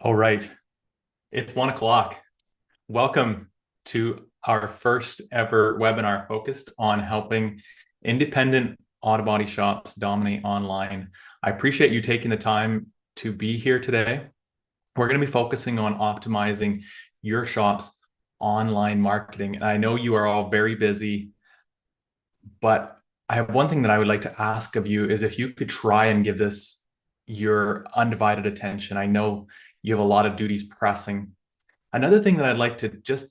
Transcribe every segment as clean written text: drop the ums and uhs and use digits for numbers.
All right. It's 1 o'clock. Welcome to our first ever webinar focused on helping independent auto body shops dominate online. I appreciate you taking the time to be here today. We're going to be focusing on optimizing your shop's online marketing. And I know you are all very busy, but I have one thing that I would like to ask of you is if you could try and give this your undivided attention. I know you have a lot of duties pressing. Another thing that I'd like to just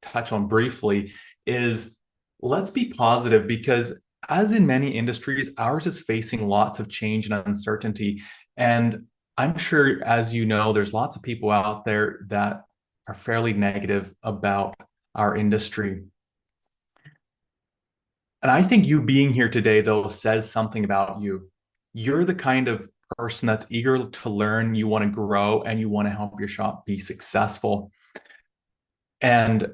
touch on briefly is let's be positive because, as in many industries, ours is facing lots of change and uncertainty. And I'm sure, as you know, there's lots of people out there that are fairly negative about our industry. And I think you being here today, though, says something about you. You're the kind of person that's eager to learn, you want to grow, and you want to help your shop be successful. And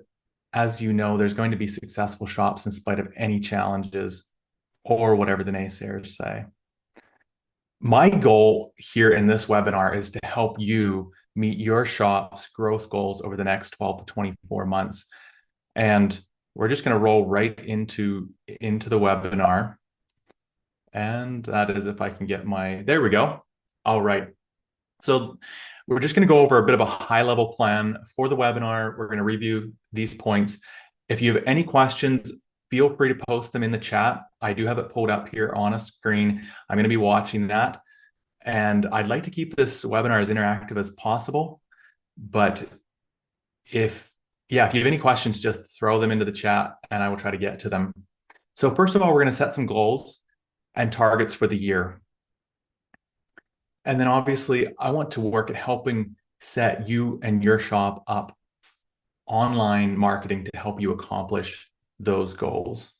as you know, there's going to be successful shops in spite of any challenges or whatever the naysayers say. My goal here in this webinar is to help you meet your shop's growth goals over the next 12 to 24 months. And we're just going to roll right into the webinar. And that is if I can get there we go. All right. So we're just going to go over a bit of a high level plan for the webinar. We're going to review these points. If you have any questions, feel free to post them in the chat. I do have it pulled up here on a screen. I'm going to be watching that. And I'd like to keep this webinar as interactive as possible. But if you have any questions, just throw them into the chat and I will try to get to them. So first of all, we're going to set some goals and targets for the year. And then obviously, I want to work at helping set you and your shop up online marketing to help you accomplish those goals.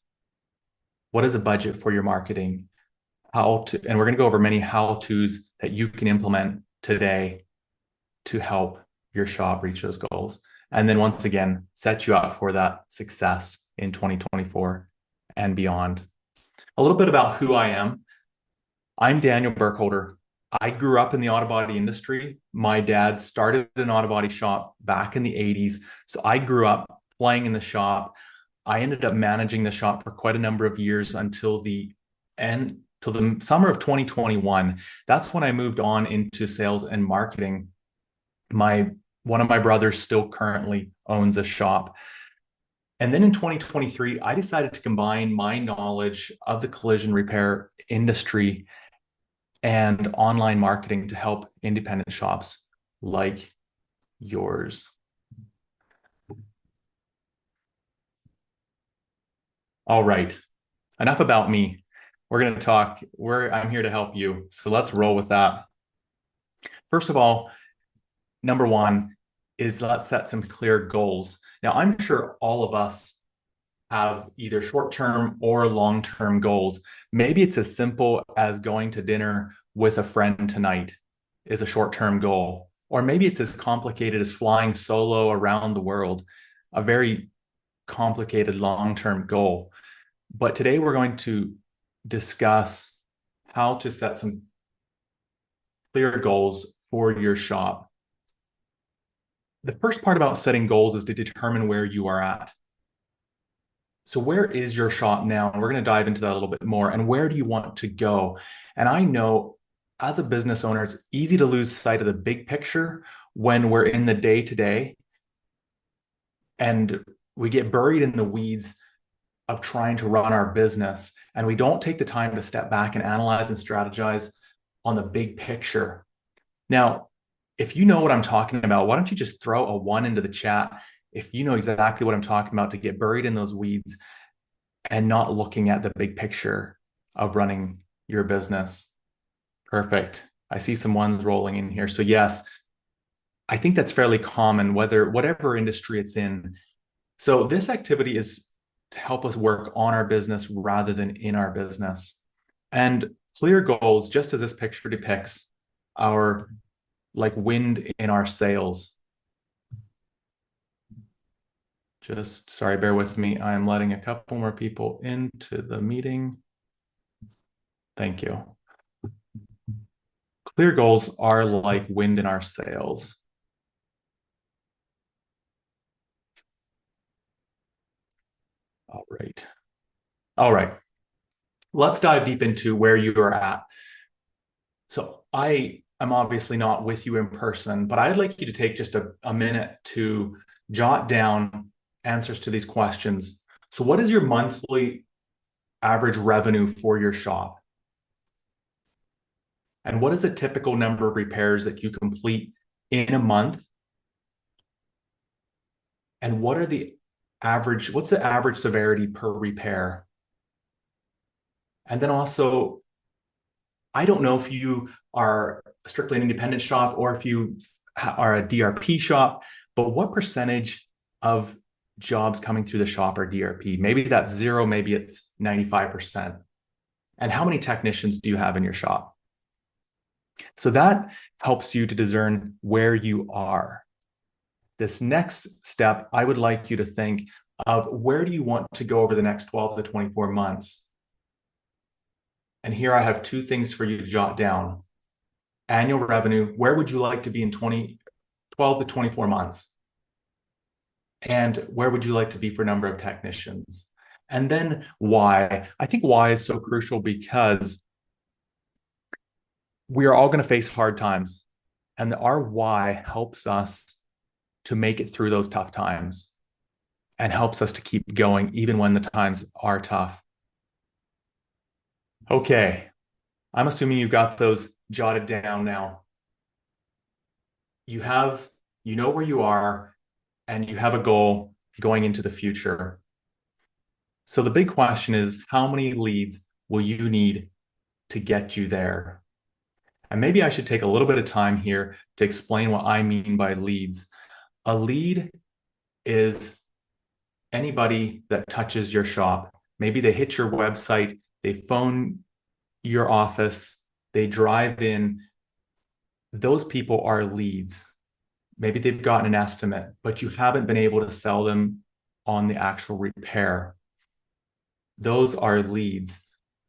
What is a budget for your marketing? And we're going to go over many how-tos that you can implement today to help your shop reach those goals. And then once again, set you up for that success in 2024 and beyond. A little bit about who I am. I'm Daniel Burkholder. I grew up in the auto body industry. My dad started an auto body shop back in the 80s. So I grew up playing in the shop. I ended up managing the shop for quite a number of years until the summer of 2021. That's when I moved on into sales and marketing. One of my brothers still currently owns a shop. And then in 2023, I decided to combine my knowledge of the collision repair industry and online marketing to help independent shops like yours. All right, enough about me. We're going to talk. I'm here to help you. So let's roll with that. First of all, number one is let's set some clear goals. Now, I'm sure all of us have either short-term or long-term goals. Maybe it's as simple as going to dinner with a friend tonight is a short-term goal. Or maybe it's as complicated as flying solo around the world, a very complicated long-term goal. But today we're going to discuss how to set some clear goals for your shop. The first part about setting goals is to determine where you are at. So where is your shop now? And we're going to dive into that a little bit more. And where do you want to go? And I know as a business owner, it's easy to lose sight of the big picture when we're in the day-to-day and we get buried in the weeds of trying to run our business. And we don't take the time to step back and analyze and strategize on the big picture. Now, if you know what I'm talking about, why don't you just throw a 1 into the chat if you know exactly what I'm talking about, to get buried in those weeds and not looking at the big picture of running your business. Perfect. I see some ones rolling in here. So yes, I think that's fairly common, whatever industry it's in. So this activity is to help us work on our business rather than in our business. And clear goals, just as this picture depicts, are like wind in our sails. Sorry, bear with me. I'm letting a couple more people into the meeting. Thank you. Clear goals are like wind in our sails. All right. All right. Let's dive deep into where you are at. So I am obviously not with you in person, but I'd like you to take just a minute to jot down answers to these questions. So what is your monthly average revenue for your shop? And what is a typical number of repairs that you complete in a month? And what's the average severity per repair? And then also, I don't know if you are strictly an independent shop or if you are a DRP shop, but what percentage of jobs coming through the shop are DRP? Maybe that's zero, maybe it's 95%. And how many technicians do you have in your shop? So that helps you to discern where you are. This next step, I would like you to think of where do you want to go over the next 12 to 24 months? And here I have two things for you to jot down. Annual revenue, where would you like to be in 12 to 24 months? And where would you like to be for number of technicians? And then why? I think why is so crucial because we are all going to face hard times. And our why helps us to make it through those tough times and helps us to keep going even when the times are tough. Okay, I'm assuming you got those jotted down now. You know where you are, and you have a goal going into the future. So the big question is, how many leads will you need to get you there? And maybe I should take a little bit of time here to explain what I mean by leads. A lead is anybody that touches your shop. Maybe they hit your website, they phone your office, they drive in. Those people are leads. Maybe they've gotten an estimate, but you haven't been able to sell them on the actual repair. Those are leads.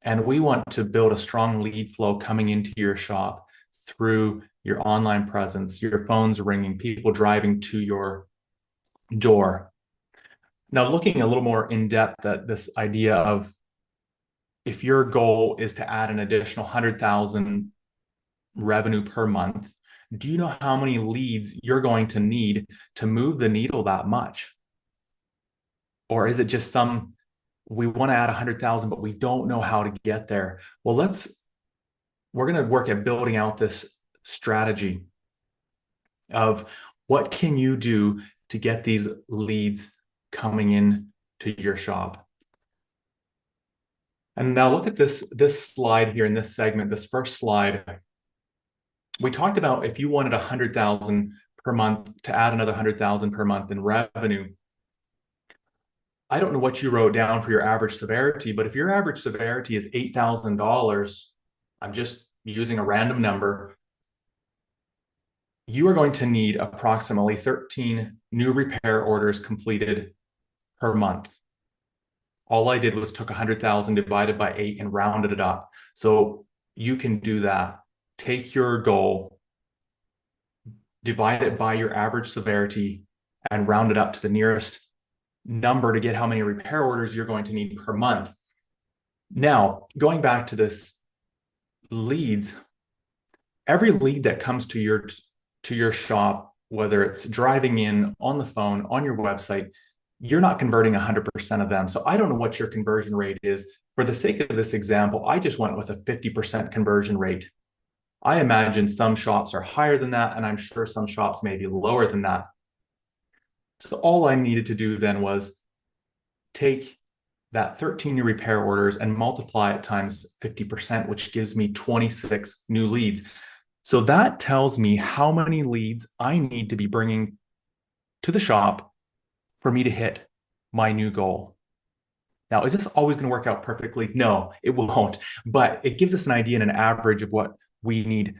And we want to build a strong lead flow coming into your shop through your online presence, your phones ringing, people driving to your door. Now, looking a little more in depth at this idea of if your goal is to add an additional 100,000 revenue per month, do you know how many leads you're going to need to move the needle that much? Or is it just we want to add 100,000, but we don't know how to get there? Well, we're going to work at building out this strategy of what can you do to get these leads coming in to your shop. And now look at this slide here in this segment, this first slide. We talked about if you wanted 100,000 per month to add another 100,000 per month in revenue. I don't know what you wrote down for your average severity, but if your average severity is $8,000, I'm just using a random number, you are going to need approximately 13 new repair orders completed per month. All I did was took 100,000 divided by 8 and rounded it up. So you can do that. Take your goal, divide it by your average severity, and round it up to the nearest number to get how many repair orders you're going to need per month. Now, going back to this leads, every lead that comes to your shop, whether it's driving in, on the phone, on your website, you're not converting 100% of them. So I don't know what your conversion rate is. For the sake of this example, I just went with a 50% conversion rate. I imagine some shops are higher than that, and I'm sure some shops may be lower than that. So all I needed to do then was take that 13 new repair orders and multiply it times 50%, which gives me 26 new leads. So that tells me how many leads I need to be bringing to the shop for me to hit my new goal. Now, is this always going to work out perfectly? No, it won't. But it gives us an idea and an average of what we need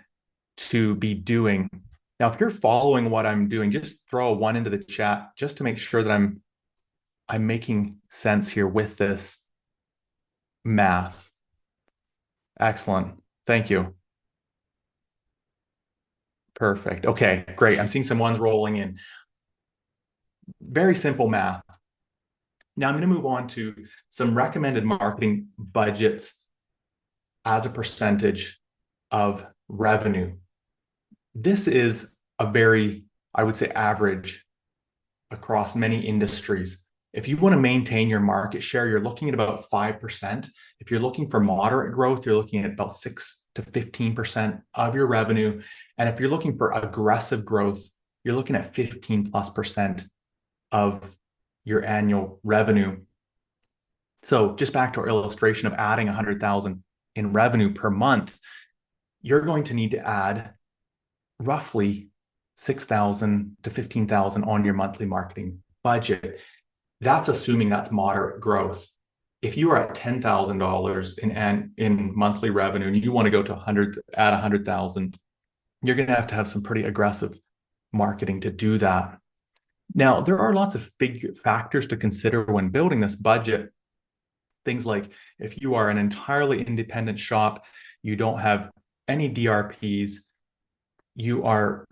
to be doing. Now, if you're following what I'm doing, just throw a 1 into the chat just to make sure that I'm making sense here with this math. Excellent. Thank you. Perfect. Okay, great. I'm seeing some ones rolling in. Very simple math. Now I'm going to move on to some recommended marketing budgets as a percentage of revenue. This is a very, I would say, average across many industries. If you want to maintain your market share, you're looking at about 5%. If you're looking for moderate growth, you're looking at about 6 to 15% of your revenue. And if you're looking for aggressive growth, you're looking at 15+% of your annual revenue. So just back to our illustration of adding 100,000 in revenue per month, you're going to need to add roughly 6,000 to 15,000 on your monthly marketing budget. That's assuming that's moderate growth. If you are at $10,000 in monthly revenue and you want to go to 100,000, you're going to have some pretty aggressive marketing to do that. Now, there are lots of big factors to consider when building this budget. Things like if you are an entirely independent shop, you don't have any DRPs, you are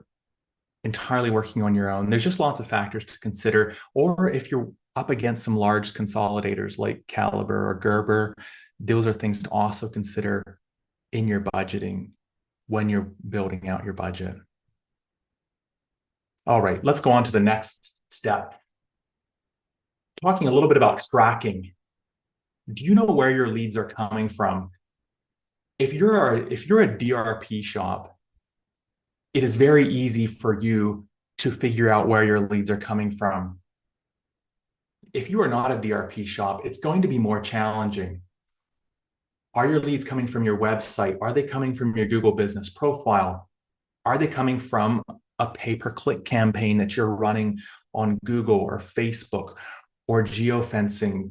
entirely working on your own. There's just lots of factors to consider. Or if you're up against some large consolidators like Caliber or Gerber, those are things to also consider in your budgeting when you're building out your budget. All right, let's go on to the next step. Talking a little bit about tracking. Do you know where your leads are coming from? If you're a DRP shop, it is very easy for you to figure out where your leads are coming from. If you are not a DRP shop, it's going to be more challenging. Are your leads coming from your website? Are they coming from your Google business profile? Are they coming from a pay-per-click campaign that you're running on Google or Facebook or geofencing?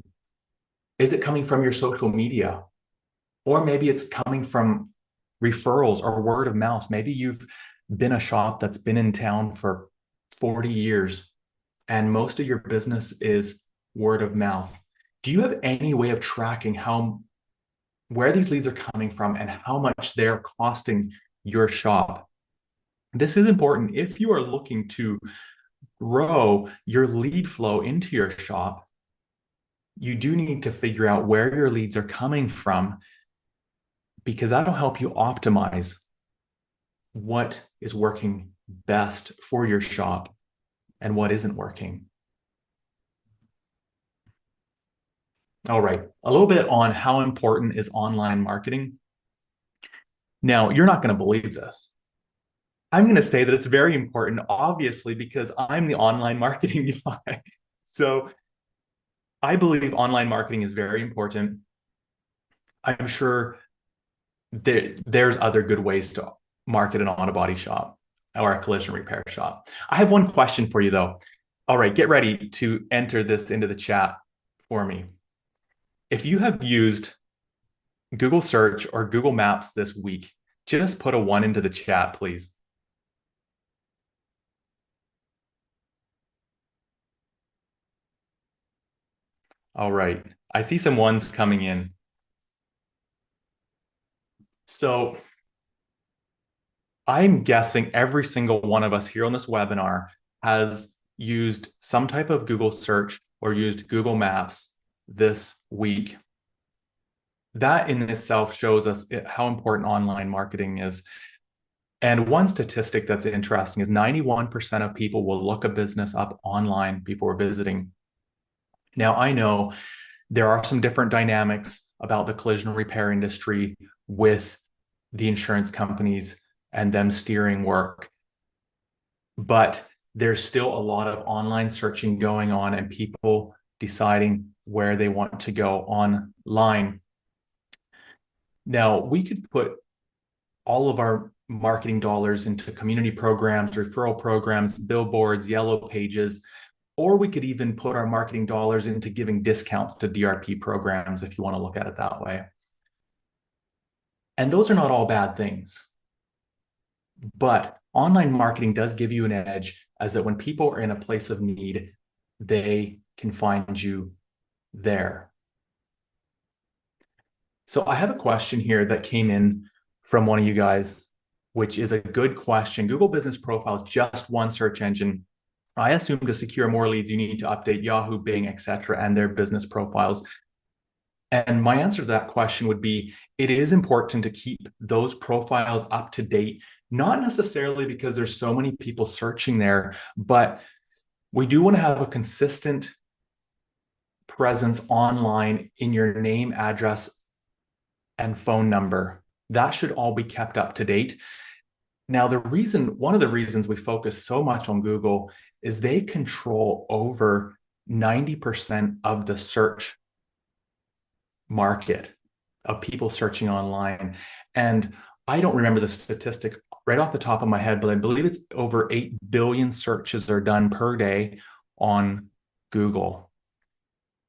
Is it coming from your social media? Or maybe it's coming from referrals or word of mouth. Maybe you've been a shop that's been in town for 40 years and most of your business is word of mouth. Do you have any way of tracking where these leads are coming from and how much they're costing your shop? This is important if you are looking to grow your lead flow into your shop. You do need to figure out where your leads are coming from, because that'll help you optimize what is working best for your shop and what isn't working. All right, a little bit on how important is online marketing. Now, you're not going to believe this. I'm going to say that it's very important, obviously, because I'm the online marketing guy. So I believe online marketing is very important. I'm sure there's other good ways to market an auto body shop or a collision repair shop. I have one question for you, though. All right, get ready to enter this into the chat for me. If you have used Google Search or Google Maps this week, just put a 1 into the chat, please. All right, I see some 1s coming in. So I'm guessing every single one of us here on this webinar has used some type of Google search or used Google Maps this week. That in itself shows us how important online marketing is. And one statistic that's interesting is 91% of people will look a business up online before visiting. Now, I know there are some different dynamics about the collision repair industry with the insurance companies and them steering work, but there's still a lot of online searching going on and people deciding where they want to go online. Now, we could put all of our marketing dollars into community programs, referral programs, billboards, yellow pages, or we could even put our marketing dollars into giving discounts to DRP programs if you want to look at it that way. And those are not all bad things. But online marketing does give you an edge, as that when people are in a place of need, they can find you there. So I have a question here that came in from one of you guys, which is a good question. Google Business Profile is just one search engine. I assume to secure more leads, you need to update Yahoo, Bing, etc., and their business profiles. And my answer to that question would be, it is important to keep those profiles up to date, not necessarily because there's so many people searching there, but we do want to have a consistent presence online in your name, address, and phone number. That should all be kept up to date. Now, one of the reasons we focus so much on Google is they control over 90% of the search market of people searching online. And I don't remember the statistic right off the top of my head, but I believe it's over 8 billion searches are done per day on Google.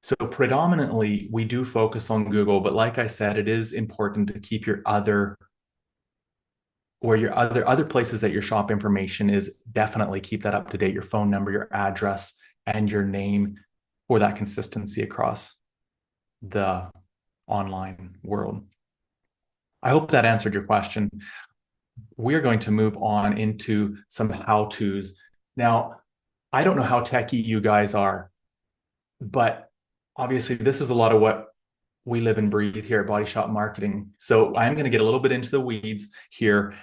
So predominantly we do focus on Google, but like I said, it is important to keep your other places that your shop information is, definitely keep that up to date, your phone number, your address, and your name, for that consistency across the online world. I hope that answered your question. We're going to move on into some how-tos. Now, I don't know how techie you guys are, but obviously this is a lot of what we live and breathe here at Body Shop Marketing. So I'm going to get a little bit into the weeds here.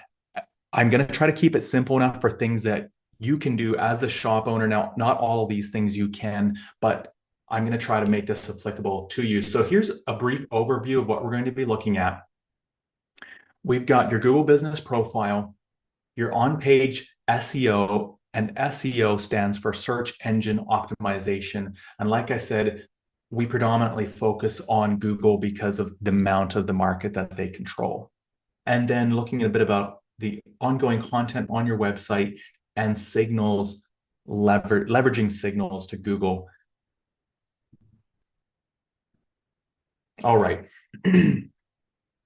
I'm going to try to keep it simple enough for things that you can do as a shop owner. Now, not all of these things you can, but I'm going to try to make this applicable to you. So here's a brief overview of what we're going to be looking at. We've got your Google business profile, your on-page SEO, and SEO stands for search engine optimization. And like I said, we predominantly focus on Google because of the amount of the market that they control. And then looking at a bit about the ongoing content on your website and signals, leveraging signals to Google. All right.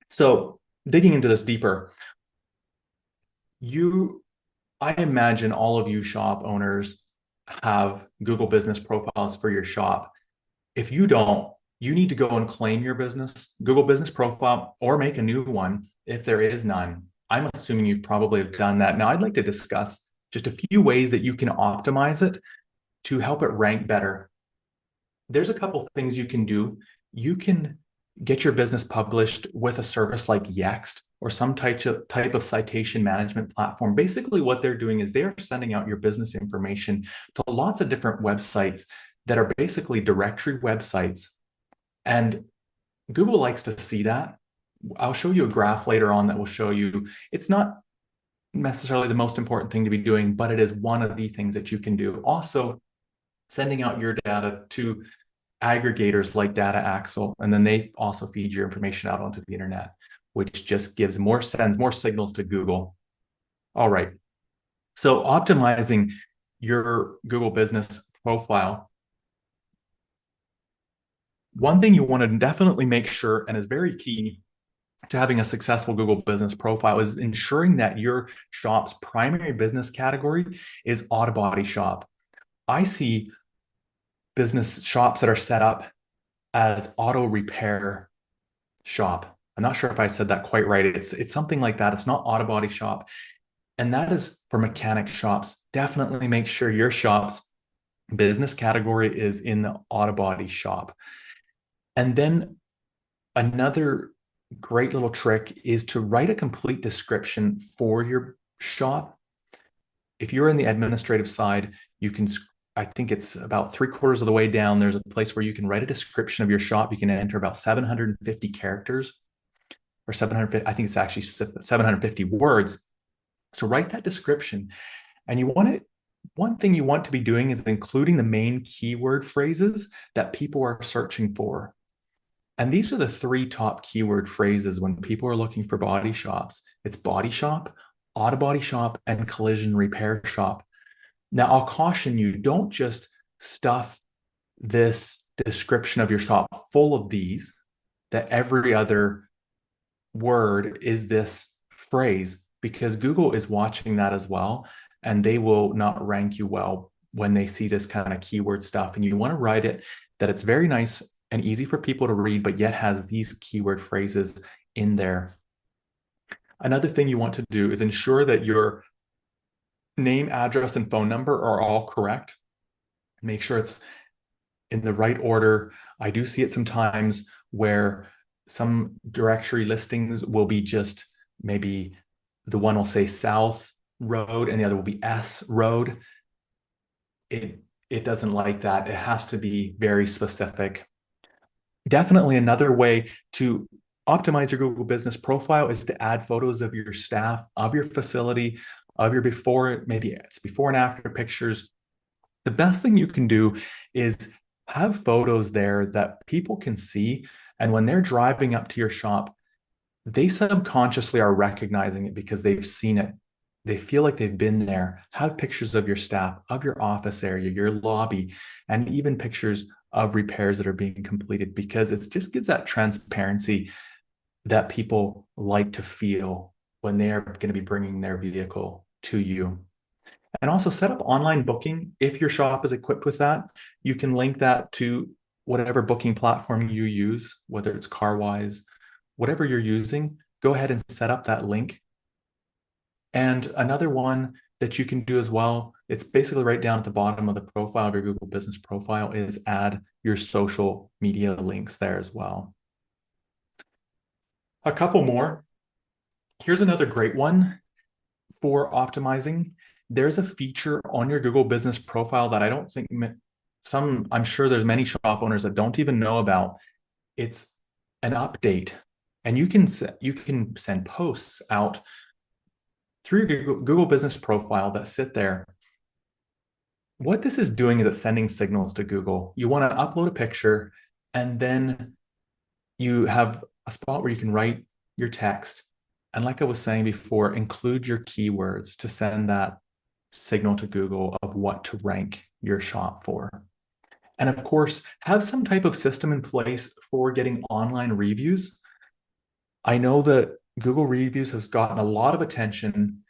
So digging into this deeper, I imagine all of you shop owners have Google business profiles for your shop. If you don't, you need to go and claim your Google business profile, or make a new one if there is none. I'm assuming you've probably done that. Now, I'd like to discuss just a few ways that you can optimize it to help it rank better. There's a couple of things you can do. You can get your business published with a service like Yext or some type of citation management platform. Basically, what they're doing is they're sending out your business information to lots of different websites that are basically directory websites. And Google likes to see that. I'll show you a graph later on that will show you it's not necessarily the most important thing to be doing, but it is one of the things that you can do. Also, sending out your data to aggregators like Data Axle, and then they also feed your information out onto the internet, which just sends more signals to Google. All right. So optimizing your Google business profile. One thing you want to definitely make sure, and is very key to having a successful Google business profile, is ensuring that your shop's primary business category is auto body shop. I see business shops that are set up as auto repair shop. I'm not sure if I said that quite right. It's something like that. It's not auto body shop. And that is for mechanic shops. Definitely make sure your shop's business category is in the auto body shop. And then another great little trick is to write a complete description for your shop. If you're in the administrative side, you can, I think it's about 3/4 of the way down, there's a place where you can write a description of your shop. You can enter about 750 characters, or 750, I think it's actually 750 words. So write that description. And one thing you want to be doing is including the main keyword phrases that people are searching for. And these are the 3 top keyword phrases when people are looking for body shops. It's body shop, auto body shop, and collision repair shop. Now, I'll caution you, don't just stuff this description of your shop full of these, that every other word is this phrase, because Google is watching that as well, and they will not rank you well when they see this kind of keyword stuff. And you want to write it that it's very nice and easy for people to read, but yet has these keyword phrases in there. Another thing you want to do is ensure that your Name, address, and phone number are all correct. Make sure it's in the right order. I do see it sometimes where some directory listings will be just maybe the one will say South Road and the other will be S Road. It doesn't like that. It has to be very specific. Definitely another way to optimize your Google business profile is to add photos of your staff, of your facility, of your before, maybe it's before and after pictures. The best thing you can do is have photos there that people can see. And when they're driving up to your shop, they subconsciously are recognizing it because they've seen it. They feel like they've been there. Have pictures of your staff, of your office area, your lobby, and even pictures of repairs that are being completed, because it just gives that transparency that people like to feel when they're going to be bringing their vehicle to you. And also set up online booking. If your shop is equipped with that, you can link that to whatever booking platform you use, whether it's CarWise, whatever you're using, go ahead and set up that link. And another one that you can do as well, it's basically right down at the bottom of the profile of your Google Business profile, is add your social media links there as well. A couple more. Here's another great one for optimizing. There's a feature on your Google Business profile that I don't think I'm sure there's many shop owners that don't even know about. It's an update, and you can send posts out through your Google Business profile that sit there. What this is doing is it's sending signals to Google. You want to upload a picture, and then you have a spot where you can write your text. And like I was saying before, include your keywords to send that signal to Google of what to rank your shop for. And of course, have some type of system in place for getting online reviews. I know that Google reviews has gotten a lot of attention,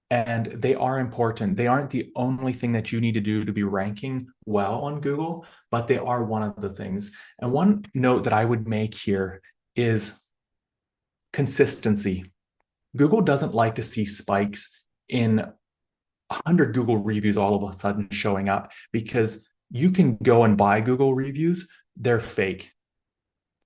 and they are important. They aren't the only thing that you need to do to be ranking well on Google, but they are one of the things. And one note that I would make here is consistency. Google doesn't like to see spikes in 100 Google reviews all of a sudden showing up, because you can go and buy Google reviews. They're fake.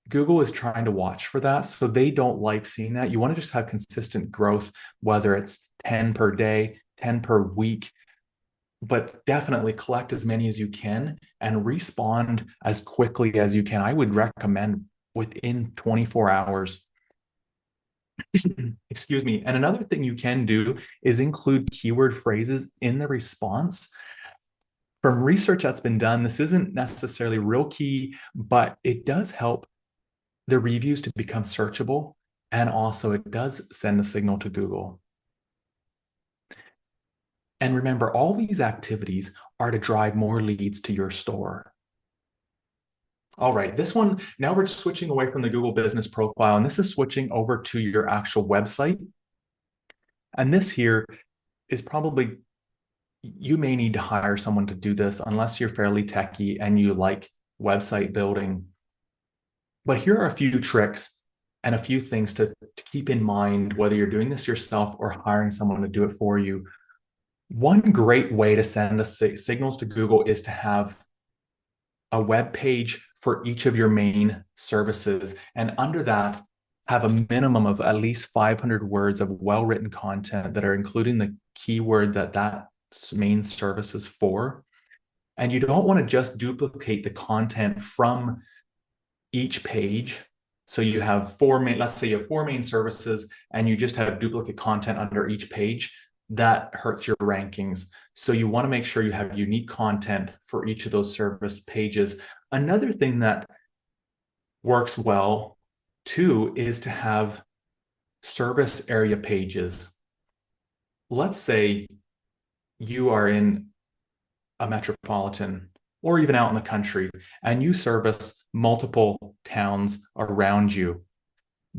Google is trying to watch for that. So they don't like seeing that. You want to just have consistent growth, whether it's 10 per day, 10 per week, but definitely collect as many as you can and respond as quickly as you can. I would recommend within 24 hours. Excuse me. And another thing you can do is include keyword phrases in the response. From research that's been done, this isn't necessarily real key, but it does help the reviews to become searchable. And also it does send a signal to Google. And remember, all these activities are to drive more leads to your store. All right, this one, now we're switching away from the Google Business profile, and this is switching over to your actual website. And this here is probably, you may need to hire someone to do this unless you're fairly techy and you like website building. But here are a few tricks and a few things to keep in mind, whether you're doing this yourself or hiring someone to do it for you. One great way to send signals to Google is to have a web page for each of your main services. And under that, have a minimum of at least 500 words of well-written content that are including the keyword that main service is for. And you don't want to just duplicate the content from each page. So you have let's say you have 4 main services and you just have duplicate content under each page. That hurts your rankings. So you want to make sure you have unique content for each of those service pages. Another thing that works well too is to have service area pages. Let's say you are in a metropolitan or even out in the country and you service multiple towns around you.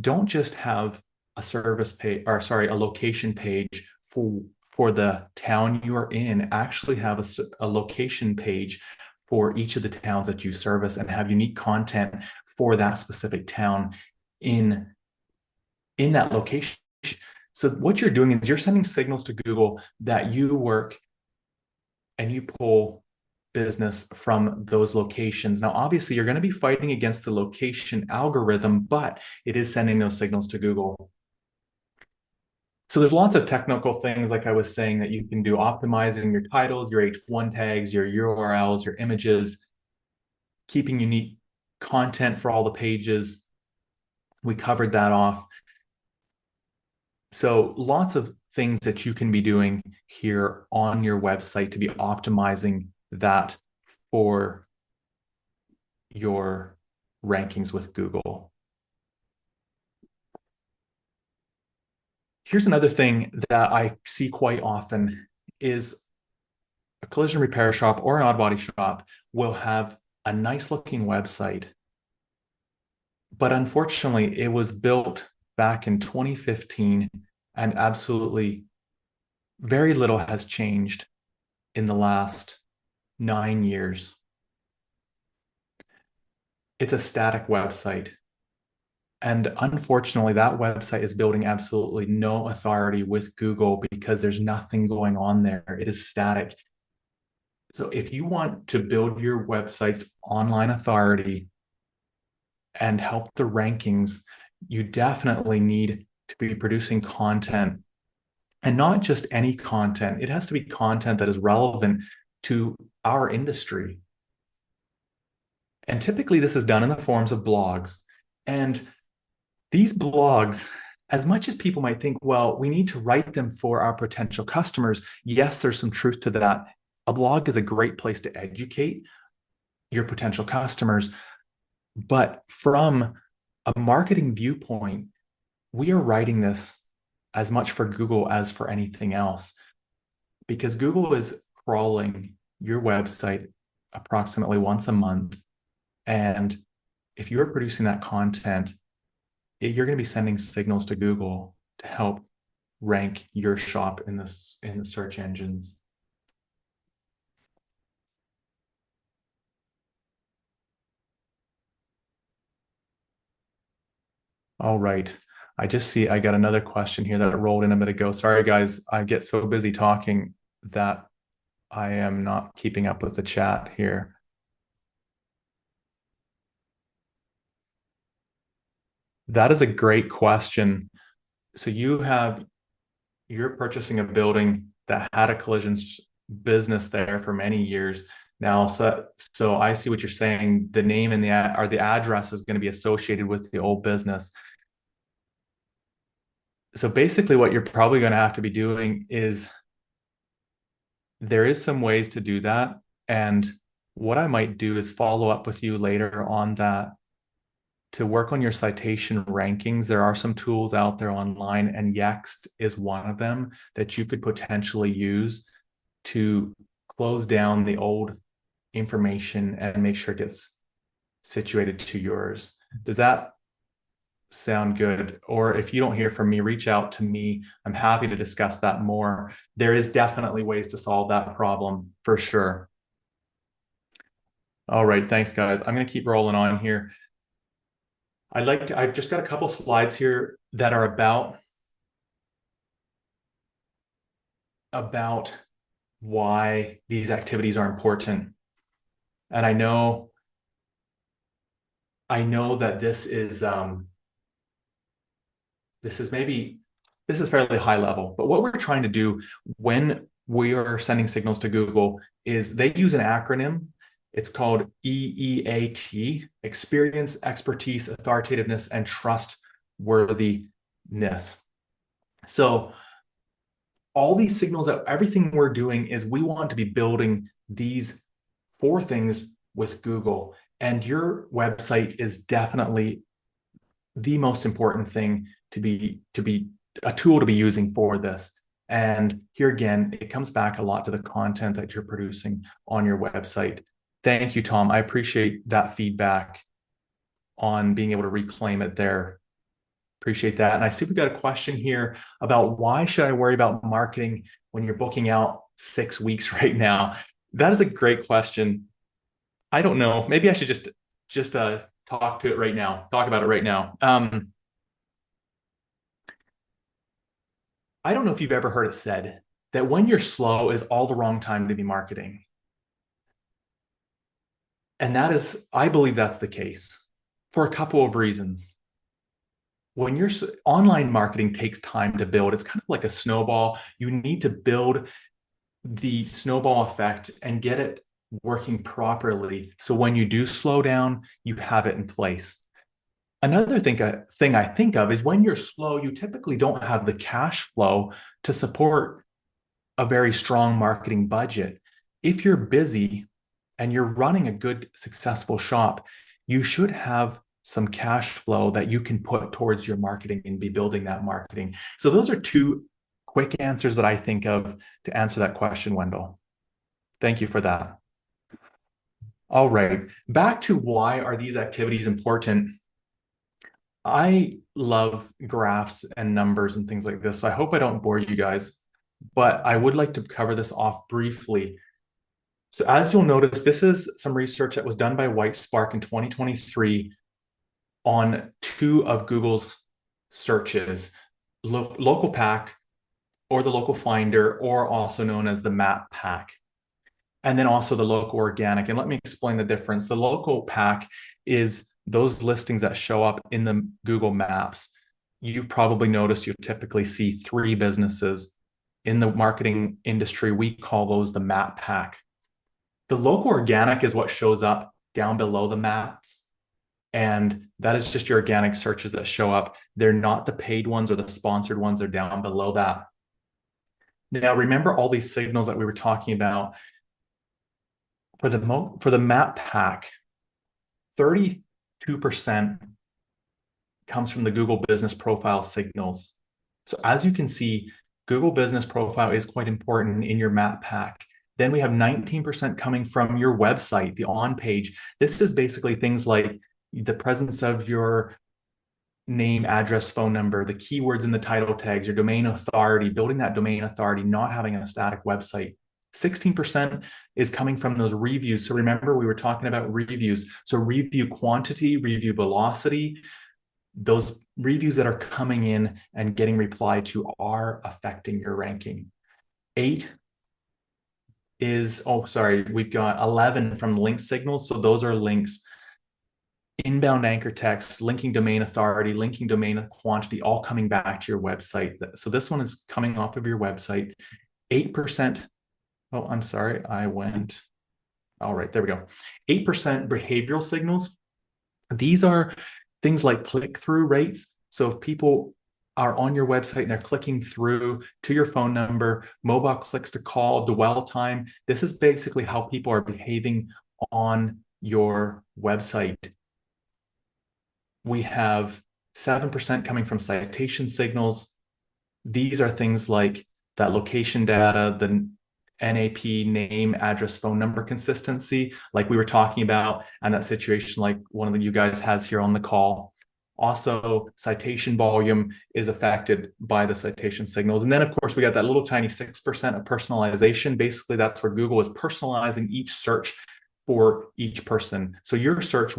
Don't just have a service page, or sorry, a location page for the town you are in. Actually have a location page for each of the towns that you service and have unique content for that specific town in that location. So what you're doing is you're sending signals to Google that you work and you pull business from those locations. Now, obviously, you're going to be fighting against the location algorithm, but it is sending those signals to Google. So there's lots of technical things, like I was saying, that you can do, optimizing your titles, your H1 tags, your URLs, your images, keeping unique content for all the pages. We covered that off. So lots of things that you can be doing here on your website to be optimizing that for your rankings with Google. Here's another thing that I see quite often is a collision repair shop or an auto body shop will have a nice looking website, but unfortunately it was built back in 2015 and absolutely very little has changed in the last 9 years. It's a static website. And unfortunately, that website is building absolutely no authority with Google because there's nothing going on there. It is static. So if you want to build your website's online authority and help the rankings, you definitely need to be producing content, and not just any content. It has to be content that is relevant to our industry. And typically this is done in the forms of blogs. And these blogs, as much as people might think, well, we need to write them for our potential customers, yes, there's some truth to that. A blog is a great place to educate your potential customers. But from a marketing viewpoint, we are writing this as much for Google as for anything else, because Google is crawling your website approximately once a month. And if you're producing that content, you're going to be sending signals to Google to help rank your shop in the search engines. All right. I just see I got another question here that rolled in a minute ago. Sorry, guys. I get so busy talking that I am not keeping up with the chat here. That is a great question. So you're purchasing a building that had a collisions business there for many years now. So I see what you're saying. The name and the address is going to be associated with the old business. So basically what you're probably going to have to be doing is, there is some ways to do that. And what I might do is follow up with you later on that to work on your citation rankings. There are some tools out there online, and Yext is one of them that you could potentially use to close down the old information and make sure it gets situated to yours. Does that sound good? Or if you don't hear from me, reach out to me. I'm happy to discuss that more. There is definitely ways to solve that problem for sure. All right, thanks guys. I'm going to keep rolling on here. I've just got a couple slides here that are about why these activities are important. And I know that this is fairly high level, but what we're trying to do when we are sending signals to Google is they use an acronym. It's called EEAT: experience, expertise, authoritativeness, and trustworthiness. So all these signals, that everything we're doing is we want to be building these 4 things with Google. And your website is definitely the most important thing to be a tool to be using for this. And here again, it comes back a lot to the content that you're producing on your website. Thank you, Tom. I appreciate that feedback on being able to reclaim it there. Appreciate that. And I see we got a question here about, why should I worry about marketing when you're booking out 6 weeks right now? That is a great question. I don't know. Maybe I should just talk about it right now. I don't know if you've ever heard it said that when you're slow is all the wrong time to be marketing. And that is, I believe that's the case for a couple of reasons. When your online marketing takes time to build, it's kind of like a snowball. You need to build the snowball effect and get it working properly. So when you do slow down, you have it in place. Another thing I think of is when you're slow, you typically don't have the cash flow to support a very strong marketing budget. If you're busy and you're running a good, successful shop, you should have some cash flow that you can put towards your marketing and be building that marketing. So those are two quick answers that I think of to answer that question, Wendell. Thank you for that. All right, back to why are these activities important? I love graphs and numbers and things like this. So I hope I don't bore you guys, but I would like to cover this off briefly. So as you'll notice, this is some research that was done by Whitespark in 2023 on two of Google's searches, local pack or the local finder, or also known as the map pack, and then also the local organic. And let me explain the difference. The local pack is those listings that show up in the Google Maps. You've probably noticed you typically see 3 businesses. In the marketing industry, we call those the map pack. The local organic is what shows up down below the maps. And that is just your organic searches that show up. They're not the paid ones or the sponsored ones. They're down below that. Now, remember all these signals that we were talking about. For the map pack, 32% comes from the Google Business Profile signals. So as you can see, Google Business Profile is quite important in your map pack. Then we have 19% coming from your website, the on page. This is basically things like the presence of your name, address, phone number, the keywords in the title tags, your domain authority, building that domain authority, not having a static website. 16% is coming from those reviews. So remember, we were talking about reviews. So review quantity, review velocity, those reviews that are coming in and getting replied to are affecting your ranking. 8 is, we've got 11 from link signals. So those are links, inbound anchor text, linking domain authority, linking domain quantity, all coming back to your website. So this one is coming off of your website. 8%. Oh, I'm sorry. All right, there we go. 8% behavioral signals. These are things like click-through rates. So if people are on your website and they're clicking through to your phone number, mobile clicks to call, dwell time, this is basically how people are behaving on your website. We have 7% coming from citation signals. These are things like that location data, the NAP, name, address, phone number consistency, like we were talking about, and that situation like one of you guys has here on the call. Also, citation volume is affected by the citation signals. And then, of course, we got that little tiny 6% of personalization. Basically, that's where Google is personalizing each search for each person. So your search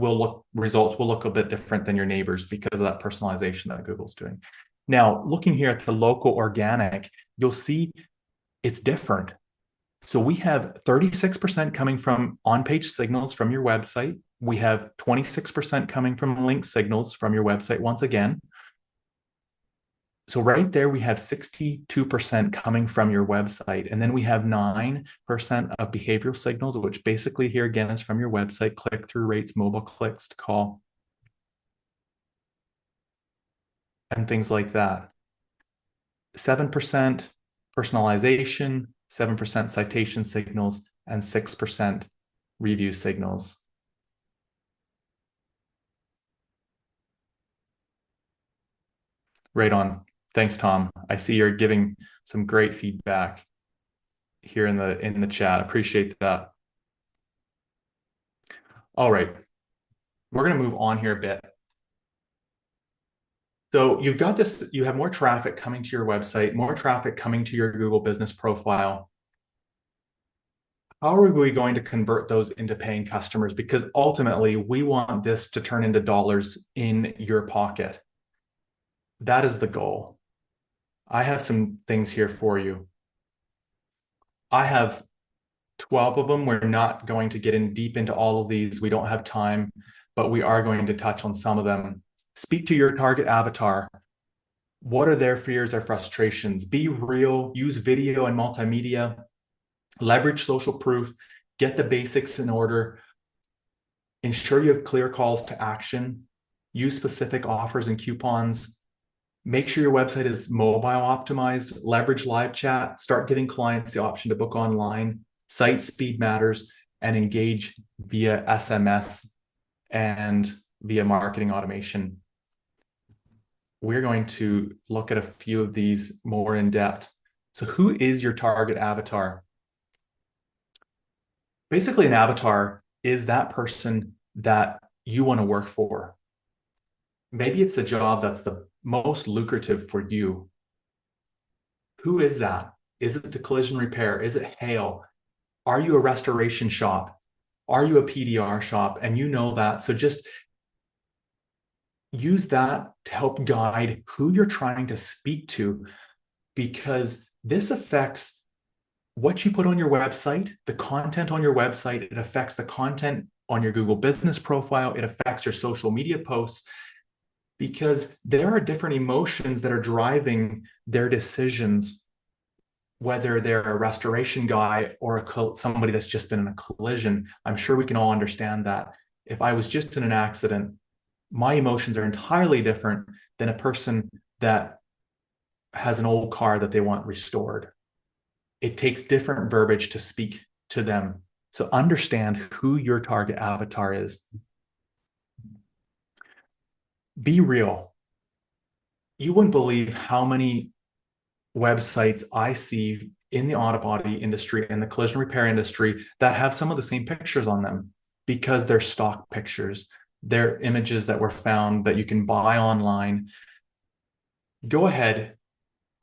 results will look a bit different than your neighbors because of that personalization that Google's doing. Now, looking here at the local organic, you'll see it's different. So we have 36% coming from on-page signals from your website. We have 26% coming from link signals from your website once again. So right there, we have 62% coming from your website. And then we have 9% of behavioral signals, which basically here again is from your website, click-through rates, mobile clicks to call, and things like that. 7% personalization, 7% citation signals, and 6% review signals. Right on. Thanks, Tom. I see you're giving some great feedback here in the chat. Appreciate that. All right. We're going to move on here a bit. So you've got this, you have more traffic coming to your website, more traffic coming to your Google Business Profile. How are we going to convert those into paying customers? Because ultimately, we want this to turn into dollars in your pocket. That is the goal. I have some things here for you. I have 12 of them. We're not going to get in deep into all of these. We don't have time, but we are going to touch on some of them. Speak to your target avatar. What are their fears or frustrations? Be real, use video and multimedia, leverage social proof, get the basics in order, ensure you have clear calls to action, use specific offers and coupons, make sure your website is mobile optimized, leverage live chat, start giving clients the option to book online, site speed matters, and engage via SMS and via marketing automation. We're going to look at a few of these more in depth. So who is your target avatar? Basically, an avatar is that person that you want to work for. Maybe it's the job that's the most lucrative for you. Who is that? Is it the collision repair? Is it hail? Are you a restoration shop? Are you a PDR shop? And you know that. So just use that to help guide who you're trying to speak to, because this affects what you put on your website, the content on your website. It affects the content on your Google business profile. It affects your social media posts, because there are different emotions that are driving their decisions, whether they're a restoration guy or somebody that's just been in a collision. I'm sure we can all understand that. If I was just in an accident, my emotions are entirely different than a person that has an old car that they want restored. It takes different verbiage to speak to them. So understand who your target avatar is. Be real. You wouldn't believe how many websites I see in the auto body industry and the collision repair industry that have some of the same pictures on them, because they're stock pictures. They're images that were found that you can buy online. Go ahead.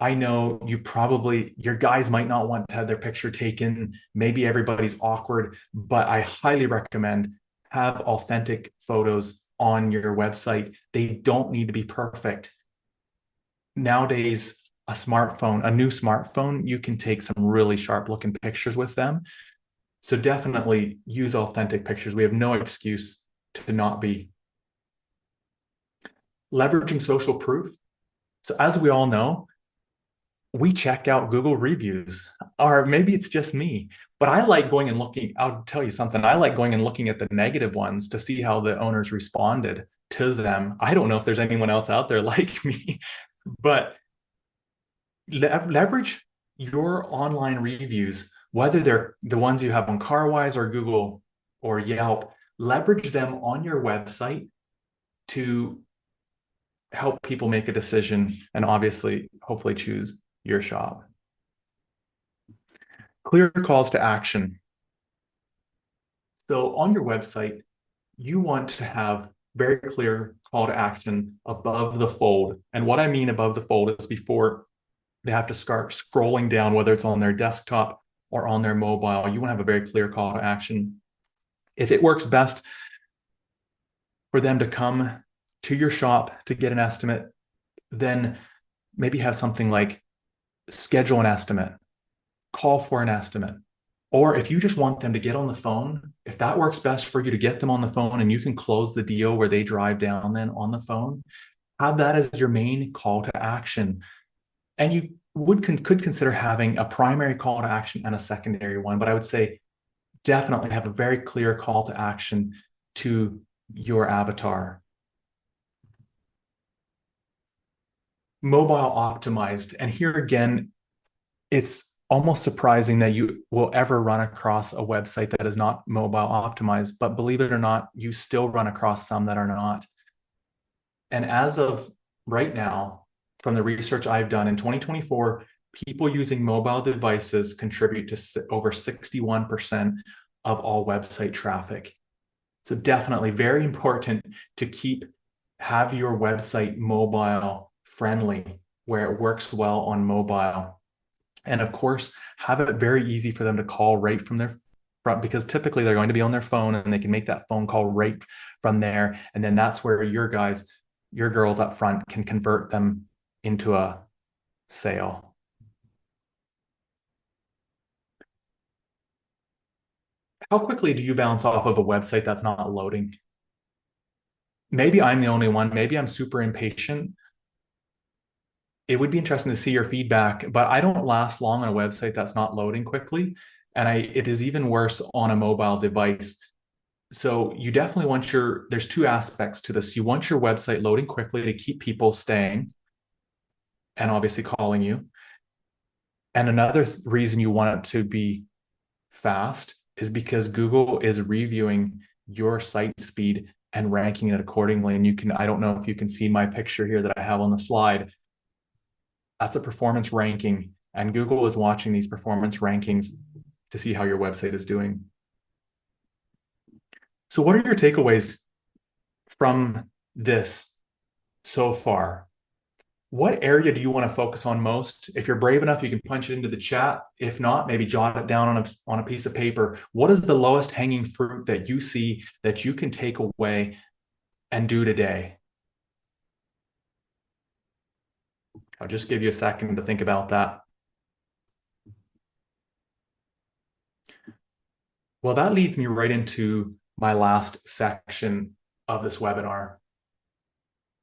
I know your guys might not want to have their picture taken. Maybe everybody's awkward, but I highly recommend have authentic photos on your website. They don't need to be perfect. Nowadays, a new smartphone, you can take some really sharp looking pictures with them. So definitely use authentic pictures. We have no excuse to not be. Leveraging social proof. So as we all know, we check out Google reviews, or maybe it's just me, but I like going and looking. I'll tell you something. I like going and looking at the negative ones to see how the owners responded to them. I don't know if there's anyone else out there like me, but leverage your online reviews, whether they're the ones you have on CarWise or Google or Yelp. Leverage them on your website to help people make a decision and obviously, hopefully, choose your shop. Clear calls to action. So on your website, you want to have very clear call to action above the fold. And what I mean above the fold is before they have to start scrolling down, whether it's on their desktop or on their mobile. You want to have a very clear call to action. If it works best for them to come to your shop to get an estimate, then maybe have something like schedule an estimate, call for an estimate. Or if you just want them to get on the phone, if that works best for you to get them on the phone and you can close the deal where they drive down then on the phone, have that as your main call to action. And you could consider having a primary call to action and a secondary one, but I would say definitely have a very clear call to action to your avatar. Mobile optimized. And here again, it's almost surprising that you will ever run across a website that is not mobile optimized, but believe it or not, you still run across some that are not. And as of right now, from the research I've done in 2024, people using mobile devices contribute to over 61% of all website traffic. So definitely very important to have your website mobile friendly, where it works well on mobile. And of course, have it very easy for them to call right from their front, because typically they're going to be on their phone and they can make that phone call right from there. And then that's where your girls up front can convert them into a sale. How quickly do you bounce off of a website that's not loading? Maybe I'm the only one. Maybe I'm super impatient. It would be interesting to see your feedback, but I don't last long on a website that's not loading quickly. And it is even worse on a mobile device. So you definitely want there's two aspects to this. You want your website loading quickly to keep people staying and obviously calling you. And another reason you want it to be fast is because Google is reviewing your site speed and ranking it accordingly. And I don't know if you can see my picture here that I have on the slide. That's a performance ranking. And Google is watching these performance rankings to see how your website is doing. So, what are your takeaways from this so far? What area do you want to focus on most? If you're brave enough, you can punch it into the chat. If not, maybe jot it down on a piece of paper. What is the lowest hanging fruit that you see that you can take away and do today? I'll just give you a second to think about that. Well, that leads me right into my last section of this webinar.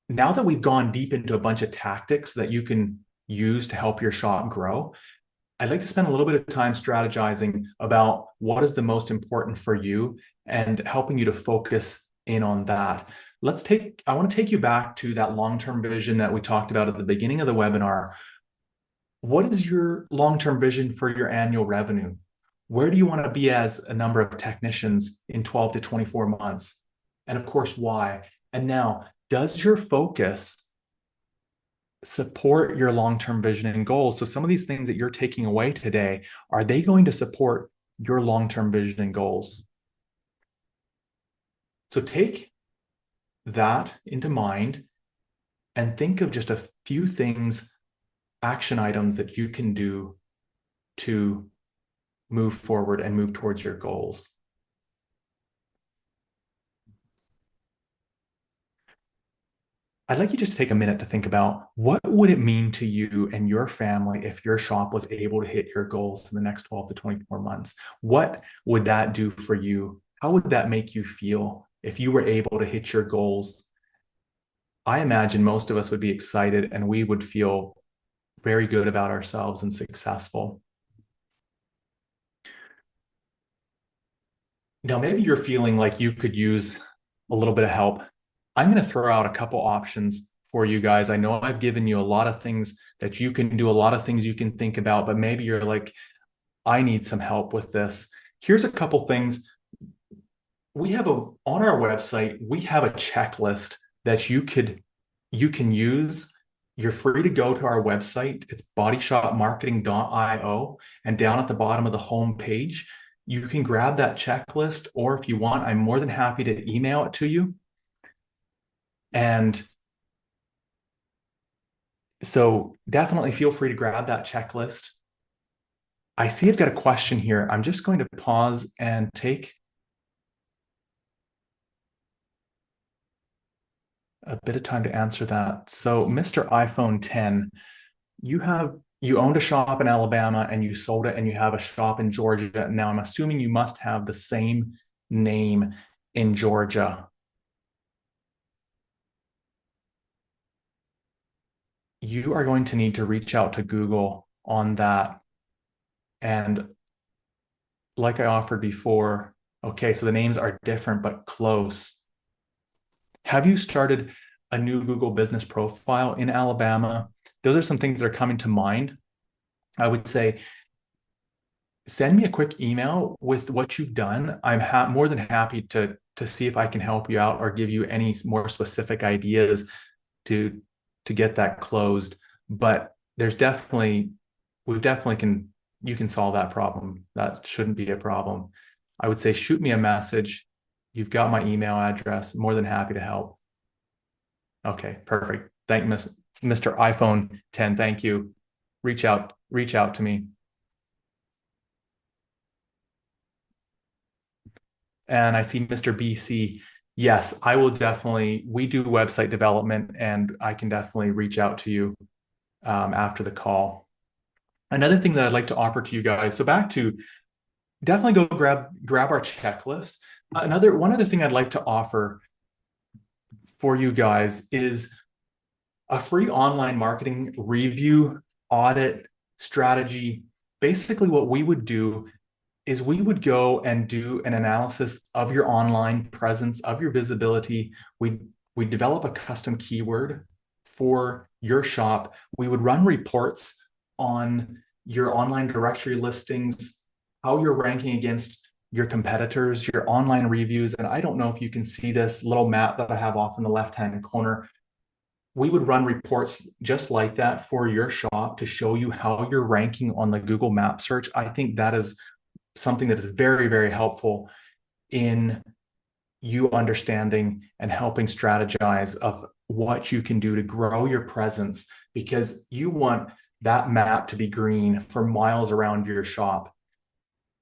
Now that we've gone deep into a bunch of tactics that you can use to help your shop grow, I'd like to spend a little bit of time strategizing about what is the most important for you and helping you to focus in on that. I want to take you back to that long-term vision that we talked about at the beginning of the webinar. What is your long-term vision for your annual revenue? Where do you want to be as a number of technicians in 12 to 24 months? And of course, why? And now, does your focus support your long-term vision and goals? So some of these things that you're taking away today, are they going to support your long-term vision and goals? So take that into mind and think of just a few things, action items that you can do to move forward and move towards your goals. I'd like you to just take a minute to think about what would it mean to you and your family if your shop was able to hit your goals in the next 12 to 24 months? What would that do for you? How would that make you feel if you were able to hit your goals? I imagine most of us would be excited and we would feel very good about ourselves and successful. Now, maybe you're feeling like you could use a little bit of help. I'm going to throw out a couple options for you guys. I know I've given you a lot of things that you can do, a lot of things you can think about, but maybe you're like, I need some help with this. Here's a couple things. On our website, we have a checklist that you can use. You're free to go to our website. It's bodyshopmarketing.io, and down at the bottom of the home page, you can grab that checklist, or if you want, I'm more than happy to email it to you. And so definitely feel free to grab that checklist. I see I've got a question here. I'm just going to pause and take a bit of time to answer that. So, Mr. iPhone 10, you owned a shop in Alabama and you sold it, and you have a shop in Georgia. Now, I'm assuming you must have the same name in Georgia. You are going to need to reach out to Google on that. And like I offered before, okay, so the names are different but close. Have you started a new Google business profile in Alabama? Those are some things that are coming to mind. I would say send me a quick email with what you've done. I'm more than happy to see if I can help you out or give you any more specific ideas to get that closed. But there's definitely you can solve that problem. That shouldn't be a problem. I would say shoot me a message. You've got my email address. More than happy to help. Okay, perfect. Thank Mr. iPhone 10. Thank you. Reach out to me. And I see Mr. BC. Yes, I will definitely. We do website development, and I can definitely reach out to you after the call. Another thing that I'd like to offer to you guys, so back to definitely go grab our checklist. One other thing I'd like to offer for you guys is a free online marketing review, audit, strategy. Basically, what we would do is we would go and do an analysis of your online presence, of your visibility. We develop a custom keyword for your shop. We would run reports on your online directory listings, how you're ranking against your competitors, your online reviews. And I don't know if you can see this little map that I have off in the left-hand corner. We would run reports just like that for your shop to show you how you're ranking on the Google Map search. I think that is something that is very, very helpful in you understanding and helping strategize of what you can do to grow your presence, because you want that map to be green for miles around your shop,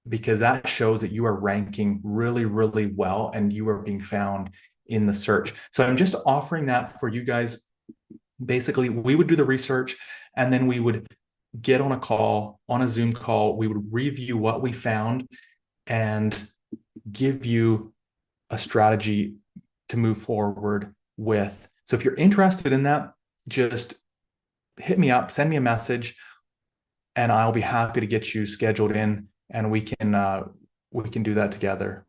because that shows that you are ranking really, really well and you are being found in the search. So I'm just offering that for you guys. Basically, we would do the research and then we would get on a call, on a Zoom call. We would review what we found and give you a strategy to move forward with. So if you're interested in that, just hit me up, send me a message, and I'll be happy to get you scheduled in, and we can do that together.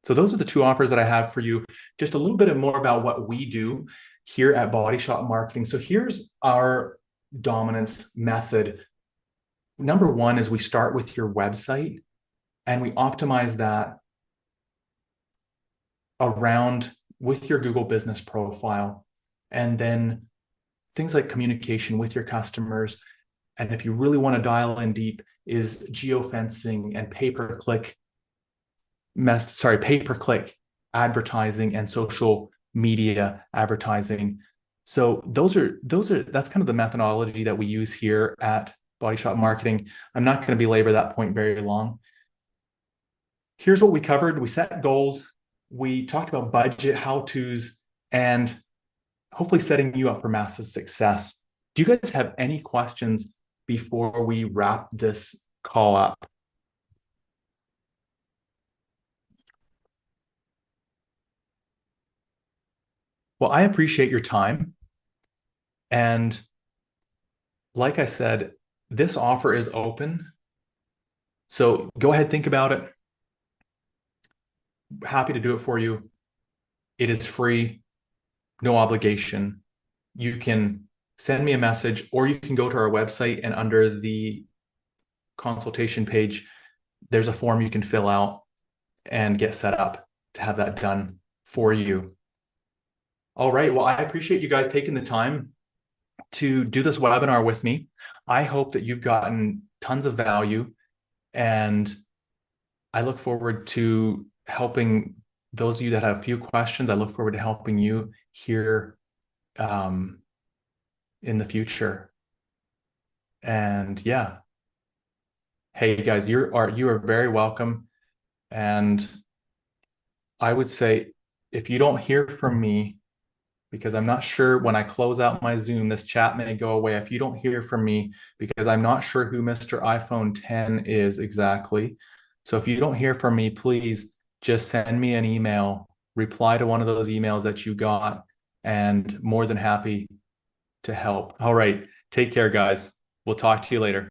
So those are the two offers that I have for you. Just a little bit more about what we do here at Body Shop Marketing. So here's our dominance method. Number one is we start with your website and we optimize that around with your Google business profile, and then things like communication with your customers. And if you really want to dial in deep, is geofencing and pay-per-click advertising and social media advertising. So that's kind of the methodology that we use here at Body Shop Marketing. I'm not going to belabor that point very long. Here's what we covered. We set goals. We talked about budget, how-tos, and hopefully setting you up for massive success. Do you guys have any questions before we wrap this call up? Well, I appreciate your time. And like I said, this offer is open. So go ahead, think about it. Happy to do it for you. It is free, no obligation. You can send me a message, or you can go to our website, and under the consultation page, there's a form you can fill out and get set up to have that done for you. All right. Well, I appreciate you guys taking the time to do this webinar with me. I hope that you've gotten tons of value, and I look forward to helping those of you that have a few questions. I look forward to helping you here in the future. And yeah, hey guys, you are very welcome. And I would say, if you don't hear from me, because I'm not sure when I close out my Zoom, this chat may go away. If you don't hear from me, because I'm not sure who Mr. iPhone 10 is exactly. So if you don't hear from me, please just send me an email, reply to one of those emails that you got, and more than happy to help. All right. Take care, guys. We'll talk to you later.